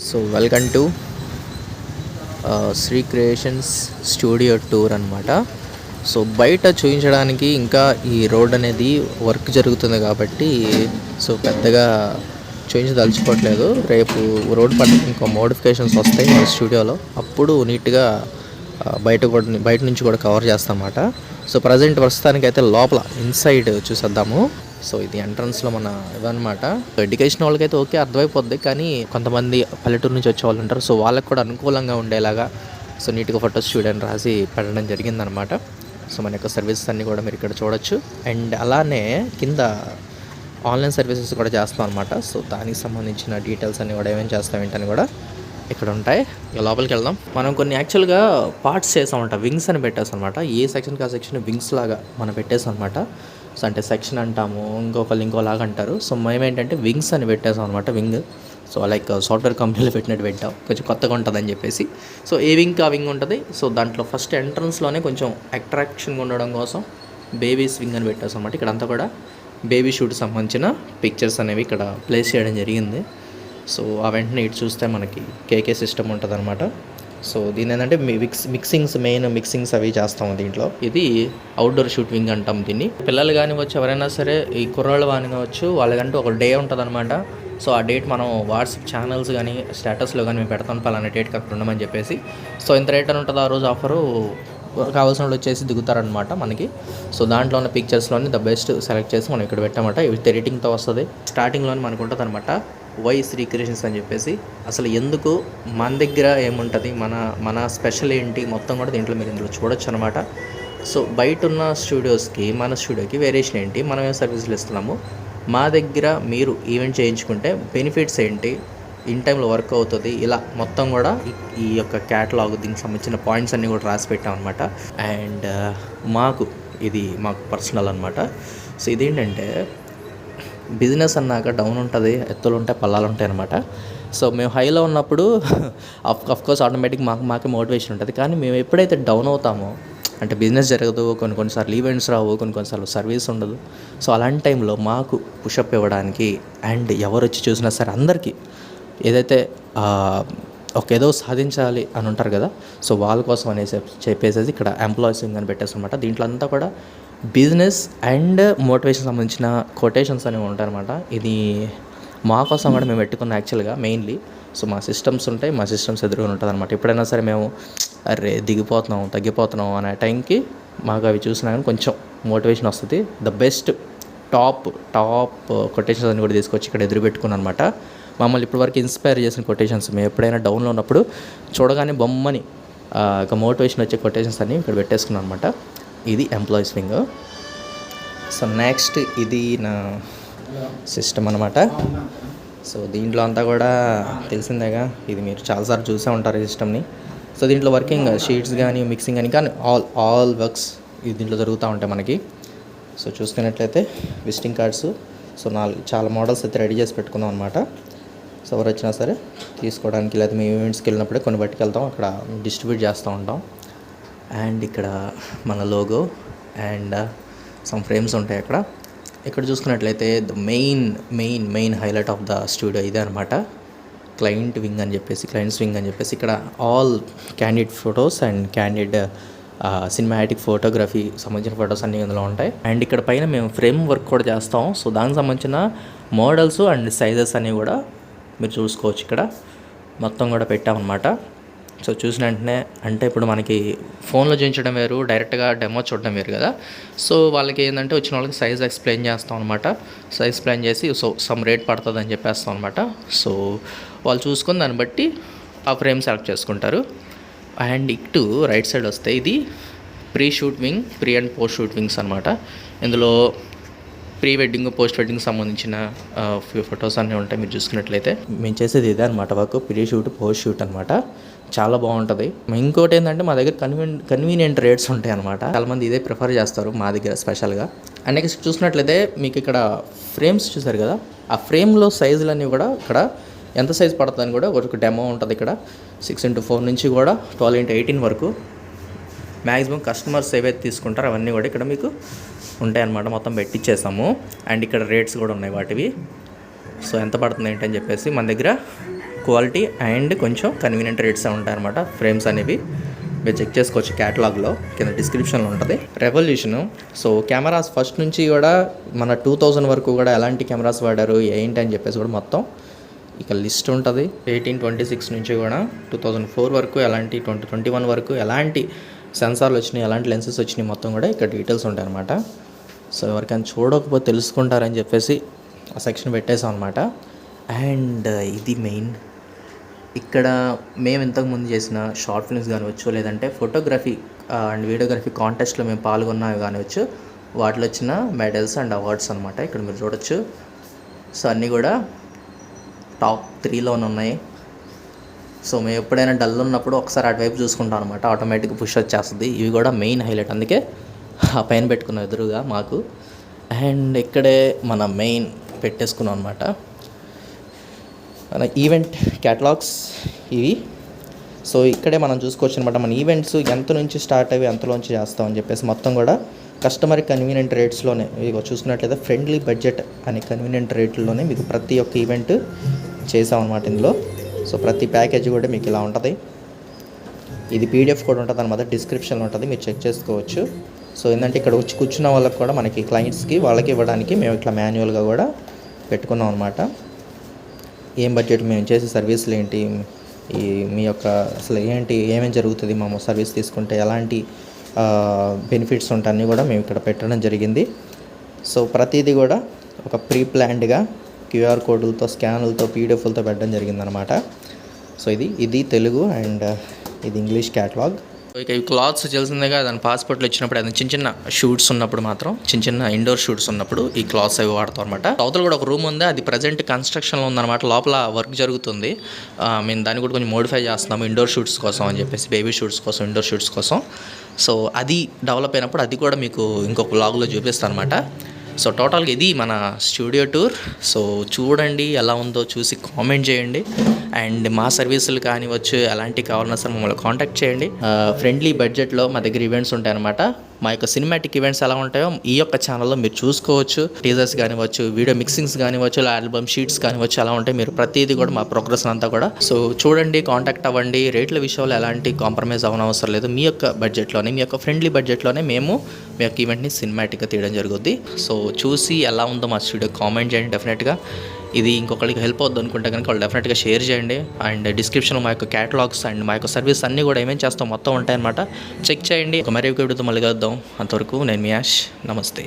So welcome to Sri Creations studio tour అనమాట. So బయట చూపించడానికి ఇంకా ఈ రోడ్ అనేది వర్క్ జరుగుతుంది కాబట్టి సో పెద్దగా చూపించదలుచుకోవట్లేదు. రేపు రోడ్ పట్ల ఇంకో మోడిఫికేషన్స్ వస్తాయి మన స్టూడియోలో, అప్పుడు నీట్గా బయట నుంచి కూడా కవర్ చేస్తాం అన్నమాట. సో ప్రజెంట్ ప్రస్తుతానికైతే లోపల ఇన్సైడ్ చూసేద్దాము. సో ఇది ఎంట్రన్స్లో మన ఇవన్నమాట. ఎడ్యుకేషన్ వాళ్ళకైతే ఓకే అర్థమైపోద్ది, కానీ కొంతమంది పల్లెటూరు నుంచి వచ్చే వాళ్ళు ఉంటారు. సో వాళ్ళకి కూడా అనుకూలంగా ఉండేలాగా సో నీట్గా ఫోటో స్టూడియో అని రాసి పెట్టడం జరిగిందనమాట. సో మన యొక్క సర్వీసెస్ అన్నీ కూడా మీరు ఇక్కడ చూడొచ్చు. అండ్ అలానే కింద ఆన్లైన్ సర్వీసెస్ కూడా చేస్తాం అనమాట. సో దానికి సంబంధించిన డీటెయిల్స్ అన్నీ కూడా ఏమేమి చేస్తాం ఏంటని కూడా ఇక్కడ ఉంటాయి. ఇక లోపలికి వెళ్దాం. మనం కొన్ని యాక్చువల్గా పార్ట్స్ చేసామంట, వింగ్స్ అని పెట్టేసాం అనమాట. ఏ సెక్షన్కి ఆ సెక్షన్ వింగ్స్ లాగా మనం పెట్టేసాం అనమాట. సో అంటే సెక్షన్ అంటాము, ఇంకోలాగా అంటారు. సో మేమేంటంటే వింగ్స్ అని పెట్టేసాం అనమాట. వింగ్ సో లైక్ సాఫ్ట్వేర్ కంపెనీలో పెట్టినట్టు పెట్టాం, కొంచెం కొత్తగా ఉంటుందని చెప్పేసి. సో ఏ వింగ్ ఆ వింగ్ ఉంటుంది. సో దాంట్లో ఫస్ట్ ఎంట్రన్స్లోనే కొంచెం అట్రాక్షన్గా ఉండడం కోసం బేబీస్ వింగ్ అని పెట్టేసాం అనమాట. ఇక్కడ అంతా కూడా బేబీ షూట్ సంబంధించిన పిక్చర్స్ అనేవి ఇక్కడ ప్లేస్ చేయడం జరిగింది. సో ఆ వెంటనే ఇటు చూస్తే మనకి కేకే సిస్టమ్ ఉంటుంది అనమాట. సో దీని ఏంటంటే మెయిన్ మిక్సింగ్స్ అవి చేస్తాము దీంట్లో. ఇది అవుట్డోర్ షూట్ వింగ్ అంటాం దీన్ని. పిల్లలు కానివచ్చు, ఎవరైనా సరే ఈ కుర్రాళ్ళు కానివచ్చు, వాళ్ళకంటూ ఒక డే ఉంటుంది అనమాట. సో ఆ డేట్ మనం వాట్సాప్ ఛానల్స్ కానీ స్టేటస్లో కానీ మేము పెడతాం, పలానా డేట్కి అక్కడ ఉండమని చెప్పేసి. సో ఇంత రేట్ అని ఉంటుంది ఆ రోజు ఆఫరు, కావాల్సిన వాళ్ళు వచ్చేసి దిగుతారనమాట మనకి. సో దాంట్లో ఉన్న పిక్చర్స్లోని ద బెస్ట్ సెలెక్ట్ చేసి మనం ఇక్కడ పెట్టామన్నమాట. విత్ ఎడిటింగ్తో వస్తుంది. స్టార్టింగ్లోనే మనకు ఉంటుంది అనమాట వై శ్రీ క్రియేషన్స్ అని చెప్పేసి. అసలు ఎందుకు, మన దగ్గర ఏముంటుంది, మన స్పెషల్ ఏంటి, మొత్తం కూడా దీంట్లో మీరు ఇందులో చూడొచ్చు అనమాట. సో బయట ఉన్న స్టూడియోస్కి మన స్టూడియోకి వేరియేషన్ ఏంటి, మనం ఏం సర్వీసులు ఇస్తున్నాము, మా దగ్గర మీరు ఈవెంట్ చేయించుకుంటే బెనిఫిట్స్ ఏంటి, ఇన్ టైంలో వర్క్ అవుతుంది, ఇలా మొత్తం కూడా ఈ యొక్క క్యాటలాగ్ దీనికి సంబంధించిన పాయింట్స్ అన్నీ కూడా రాసి పెట్టాం అనమాట. అండ్ మాకు పర్సనల్ అనమాట. సో ఇదేంటంటే బిజినెస్ అన్నాక డౌన్ ఉంటుంది, ఎత్తులు ఉంటాయి, పల్లాలు ఉంటాయి అనమాట. సో మేము హైలో ఉన్నప్పుడు అఫ్కోర్స్ ఆటోమేటిక్ మాకే మోటివేషన్ ఉంటుంది. కానీ మేము ఎప్పుడైతే డౌన్ అవుతామో, అంటే బిజినెస్ జరగదు, కొన్నిసార్లు ఈవెంట్స్ రావు, కొన్నిసార్లు సర్వీస్ ఉండదు. సో అలాంటి టైంలో మాకు పుషప్ ఇవ్వడానికి అండ్ ఎవరు వచ్చి చూసినా సరే అందరికీ ఏదైతే ఏదో సాధించాలి అని ఉంటారు కదా, సో వాళ్ళ కోసం అనేసి చెప్పేసి ఇక్కడ ఎంప్లాయీస్ అని పెట్టేసి అనమాట. దీంట్లో అంతా కూడా బిజినెస్ అండ్ మోటివేషన్ సంబంధించిన కొటేషన్స్ అనేవి ఉంటాయన్నమాట. ఇది మా కోసం కూడా మేము పెట్టుకున్నాం యాక్చువల్గా మెయిన్లీ. సో మా సిస్టమ్స్ ఉంటాయి, మా సిస్టమ్స్ ఎదురుగా ఉంటుంది అనమాట. ఎప్పుడైనా సరే మేము తగ్గిపోతున్నాం అనే టైంకి మాకు అవి చూసినా కానీ కొంచెం మోటివేషన్ వస్తుంది. ద బెస్ట్ టాప్ కొటేషన్స్ అని కూడా తీసుకొచ్చి ఇక్కడ ఎదురు పెట్టుకున్నాను అనమాట. మమ్మల్ని ఇప్పటివరకు ఇన్స్పైర్ చేసిన కొటేషన్స్ మేము ఎప్పుడైనా డౌన్లో ఉన్నప్పుడు చూడగానే బొమ్మని ఒక మోటివేషన్ వచ్చే కొటేషన్స్ అన్ని ఇక్కడ పెట్టేసుకున్నాను అనమాట. ఇది ఎంప్లాయీస్ వింగ్. సో నెక్స్ట్ ఇది నా సిస్టమ్ అనమాట. సో దీంట్లో అంతా కూడా తెలిసిందేగా, ఇది మీరు చాలాసార్లు చూసే ఉంటారు ఈ సిస్టమ్ని. సో దీంట్లో వర్కింగ్ షీట్స్ కానీ మిక్సింగ్ కానీ ఆల్ వర్క్స్ ఇది దీంట్లో జరుగుతూ ఉంటాయి మనకి. సో చూసుకున్నట్లయితే విజిటింగ్ కార్డ్స్, సో చాలా మోడల్స్ అయితే రెడీ చేసి పెట్టుకుందాం అనమాట. సో ఎవరు వచ్చినా సరే తీసుకోవడానికి, లేదా మేము ఈవెంట్స్కి వెళ్ళినప్పుడే కొన్ని పట్టుకెళ్తాం, అక్కడ డిస్ట్రిబ్యూట్ చేస్తూ ఉంటాం. అండ్ ఇక్కడ మన లోగో అండ్ సమ్ ఫ్రేమ్స్ ఉంటాయి అక్కడ. ఇక్కడ చూసుకున్నట్లయితే the main highlight of the studio ఇదే అనమాట. క్లయింట్స్ వింగ్ అని చెప్పేసి ఇక్కడ all candid photos and candid cinematic photography సంబంధించిన ఫొటోస్ అన్నీ ఇందులో ఉంటాయి. అండ్ ఇక్కడ పైన మేము ఫ్రేమ్ వర్క్ కూడా చేస్తాం. సో దానికి సంబంధించిన మోడల్స్ అండ్ సైజెస్ అన్నీ కూడా మీరు చూసుకోవచ్చు. ఇక్కడ మొత్తం కూడా పెట్టామన్నమాట. సో చూసిన వెంటనే, అంటే ఇప్పుడు మనకి ఫోన్లో చూపించడం వేరు, డైరెక్ట్గా డెమో చూడడం వేరు కదా. సో వాళ్ళకి ఏంటంటే వచ్చిన వాళ్ళకి సైజ్ ఎక్స్ప్లెయిన్ చేస్తాం అనమాట. సైజ్ ఎక్స్ప్లెయిన్ చేసి సో సమ్ రేట్ పడుతుంది అని చెప్పేస్తాం అనమాట. సో వాళ్ళు చూసుకొని దాన్ని బట్టి ఆ ఫ్రేమ్ సెలెక్ట్ చేసుకుంటారు. అండ్ ఇటు రైట్ సైడ్ వస్తే ఇది pre and post shoot wings అనమాట. ఇందులో ప్రీ వెడ్డింగ్, పోస్ట్ వెడ్డింగ్ సంబంధించిన ఫొటోస్ అన్నీ ఉంటాయి. మీరు చూసుకున్నట్లయితే మేము చేసేది ఇదే అనమాట work, pre shoot, post shoot అనమాట. చాలా బాగుంటుంది. ఇంకోటి ఏంటంటే మా దగ్గర కన్వీనియంట్ రేట్స్ ఉంటాయి అనమాట. చాలామంది ఇదే ప్రిఫర్ చేస్తారు మా దగ్గర స్పెషల్గా. అండ్ నెక్స్ట్ చూసినట్లయితే మీకు ఇక్కడ ఫ్రేమ్స్ చూసారు కదా, ఆ ఫ్రేమ్లో సైజులన్నీ కూడా ఇక్కడ ఎంత సైజ్ పడుతుందని కూడా ఒక డెమో ఉంటుంది. ఇక్కడ 6x4 నుంచి కూడా 12x18 వరకు మ్యాక్సిమం కస్టమర్స్ ఏవైతే తీసుకుంటారో అవన్నీ కూడా ఇక్కడ మీకు ఉంటాయన్నమాట. మొత్తం పెట్టించేసాము. అండ్ ఇక్కడ రేట్స్ కూడా ఉన్నాయి వాటివి. సో ఎంత పడుతుంది ఏంటని చెప్పేసి మన దగ్గర క్వాలిటీ అండ్ కొంచెం కన్వీనియంట్ రేట్స్ ఉంటాయన్నమాట ఫ్రేమ్స్ అనేవి. మీరు చెక్ చేసుకోవచ్చు క్యాటలాగ్లో, కింద డిస్క్రిప్షన్లో ఉంటుంది. రెవల్యూషను. సో కెమెరాస్ ఫస్ట్ నుంచి కూడా మన 2000 వరకు కూడా ఎలాంటి కెమెరాస్ వాడారు ఏంటి అని చెప్పేసి కూడా మొత్తం ఇక లిస్ట్ ఉంటుంది. 1826 నుంచి కూడా 2004 వరకు ఎలాంటి 2021 వరకు ఎలాంటి సెన్సార్లు వచ్చినాయి, ఎలాంటి లెన్సెస్ వచ్చినాయి మొత్తం కూడా ఇక్కడ డీటెయిల్స్ ఉంటాయన్నమాట. సో ఎవరికైనా చూడకపోతే తెలుసుకుంటారని చెప్పేసి ఆ సెక్షన్ పెట్టేసాం అనమాట. అండ్ ఇది మెయిన్, ఇక్కడ మేము ఇంతకుముందు చేసిన షార్ట్ ఫిల్మ్స్ కానివచ్చు, లేదంటే ఫోటోగ్రఫీ అండ్ వీడియోగ్రఫీ కాంటెస్ట్లో మేము పాల్గొన్నవి కానివచ్చు, వాటిలో వచ్చిన మెడల్స్ అండ్ అవార్డ్స్ అనమాట. ఇక్కడ మీరు చూడొచ్చు. సో అన్నీ కూడా టాప్ 3లోనే ఉన్నాయి. సో మేము ఎప్పుడైనా డల్ ఉన్నప్పుడు ఒకసారి అటువైపు చూసుకుంటాం అనమాట, ఆటోమేటిక్గా పుష్ వచ్చేస్తుంది. ఇవి కూడా మెయిన్ హైలైట్, అందుకే ఆ పైన పెట్టుకున్నాం ఎదురుగా మాకు. అండ్ ఇక్కడే మన మెయిన్ పెట్టేసుకున్నాం అనమాట, మన ఈవెంట్ క్యాటలాగ్స్ ఇవి. సో ఇక్కడే మనం చూసుకోవచ్చు అనమాట, మన ఈవెంట్స్ ఎంత నుంచి స్టార్ట్ అయ్యి ఎంతలోంచి చేస్తామని చెప్పేసి మొత్తం కూడా కస్టమర్ కన్వీనియంట్ రేట్స్లోనే మీకు చూసుకున్నట్లయితే ఫ్రెండ్లీ బడ్జెట్ అనే కన్వీనియంట్ రేట్లలోనే మీకు ప్రతి ఒక్క ఈవెంట్ చేసామన్నమాట ఇందులో. సో ప్రతి ప్యాకేజ్ కూడా మీకు ఇలా ఉంటుంది. ఇది పీడిఎఫ్ కూడా ఉంటుంది అనమాట, డిస్క్రిప్షన్లో ఉంటుంది, మీరు చెక్ చేసుకోవచ్చు. సో ఏంటంటే ఇక్కడ వచ్చి కూర్చున్న వాళ్ళకి కూడా మనకి క్లయింట్స్కి వాళ్ళకి ఇవ్వడానికి మేము ఇట్లా మాన్యువల్గా కూడా పెట్టుకున్నాం అనమాట. ఏం బడ్జెట్, మేము చేసే సర్వీసులు ఏంటి, ఈ మీ యొక్క అసలు ఏంటి, ఏమేమి జరుగుతుంది మేము సర్వీస్ తీసుకుంటే, ఎలాంటి బెనిఫిట్స్ ఉంటాయి అన్నీ కూడా మేము ఇక్కడ పెట్టడం జరిగింది. సో ప్రతిదీ కూడా ఒక ప్రీ ప్లాన్డ్గా క్యూఆర్ కోడ్లతో, స్కాన్లతో, పీడిఎఫ్లతో పెట్టడం జరిగిందనమాట. సో ఇది తెలుగు అండ్ ఇది ఇంగ్లీష్ క్యాటలాగ్. ఇక ఈ క్లాత్స్ తెలిసిందేగా, దాని పాస్పోర్ట్లు ఇచ్చినప్పుడు అది చిన్న చిన్న షూట్స్ ఉన్నప్పుడు మాత్రం, చిన్న ఇండోర్ షూట్స్ ఉన్నప్పుడు ఈ క్లాత్స్ అవి వాడతాం అనమాట. అవతల కూడా ఒక రూమ్ ఉంది, అది ప్రజెంట్ కన్స్ట్రక్షన్లో ఉందన్నమాట, లోపల వర్క్ జరుగుతుంది. మేము దాన్ని కూడా కొంచెం మోడిఫై చేస్తున్నాము ఇండోర్ షూట్స్ కోసం అని చెప్పేసి, బేబీ షూట్స్ కోసం, ఇండోర్ షూట్స్ కోసం. సో అది డెవలప్ అయినప్పుడు అది కూడా మీకు ఇంకొక వ్లాగ్లో చూపిస్తాను అనమాట. సో టోటల్గా ఇది మన స్టూడియో టూర్. సో చూడండి ఎలా ఉందో, చూసి కామెంట్ చేయండి. అండ్ మా సర్వీసులు కానివచ్చు, ఎలాంటివి కావాలన్నా సరే మమ్మల్ని కాంటాక్ట్ చేయండి. ఫ్రెండ్లీ బడ్జెట్లో మా దగ్గర ఈవెంట్స్ ఉంటాయన్నమాట. మా యొక్క సినిమాటిక్ ఈవెంట్స్ ఎలా ఉంటాయో ఈ యొక్క ఛానల్లో మీరు చూసుకోవచ్చు. టీజర్స్ కానివచ్చు, వీడియో మిక్సింగ్స్ కానివచ్చు, ఆల్బమ్ షీట్స్ కానివచ్చు, ఎలా ఉంటాయి మీరు ప్రతిదీ కూడా మా ప్రోగ్రెస్ అంతా కూడా. సో చూడండి, కాంటాక్ట్ అవ్వండి. రేట్ల విషయంలో ఎలాంటి కాంప్రమైజ్ అవ్వనవసరం లేదు. మీ యొక్క బడ్జెట్లోనే, మీ యొక్క ఫ్రెండ్లీ బడ్జెట్లోనే మేము మీ యొక్క ఈవెంట్ని సినిమాటిక్గా తీయడం జరుగుద్ది. సో చూసి ఎలా ఉందో మా స్టూడియో కామెంట్ చేయండి. డెఫినెట్గా ఇది ఇంకొకరికి హెల్ప్ అవుతుంది అనుకుంటే కనుక వాళ్ళు డెఫినెట్గా షేర్ చేయండి. అండ్ డిస్క్రిప్షన్లో మా యొక్క క్యాటలాగ్స్ అండ్ మా యొక్క సర్వీస్ అన్నీ కూడా ఏమేమి చేస్తాం మొత్తం ఉంటాయన్నమాట. చెక్ చేయండి. ఒక మరీ వీడియోతో మళ్ళీ కలుద్దాం. అంతవరకు నేను మీ యాష్. నమస్తే.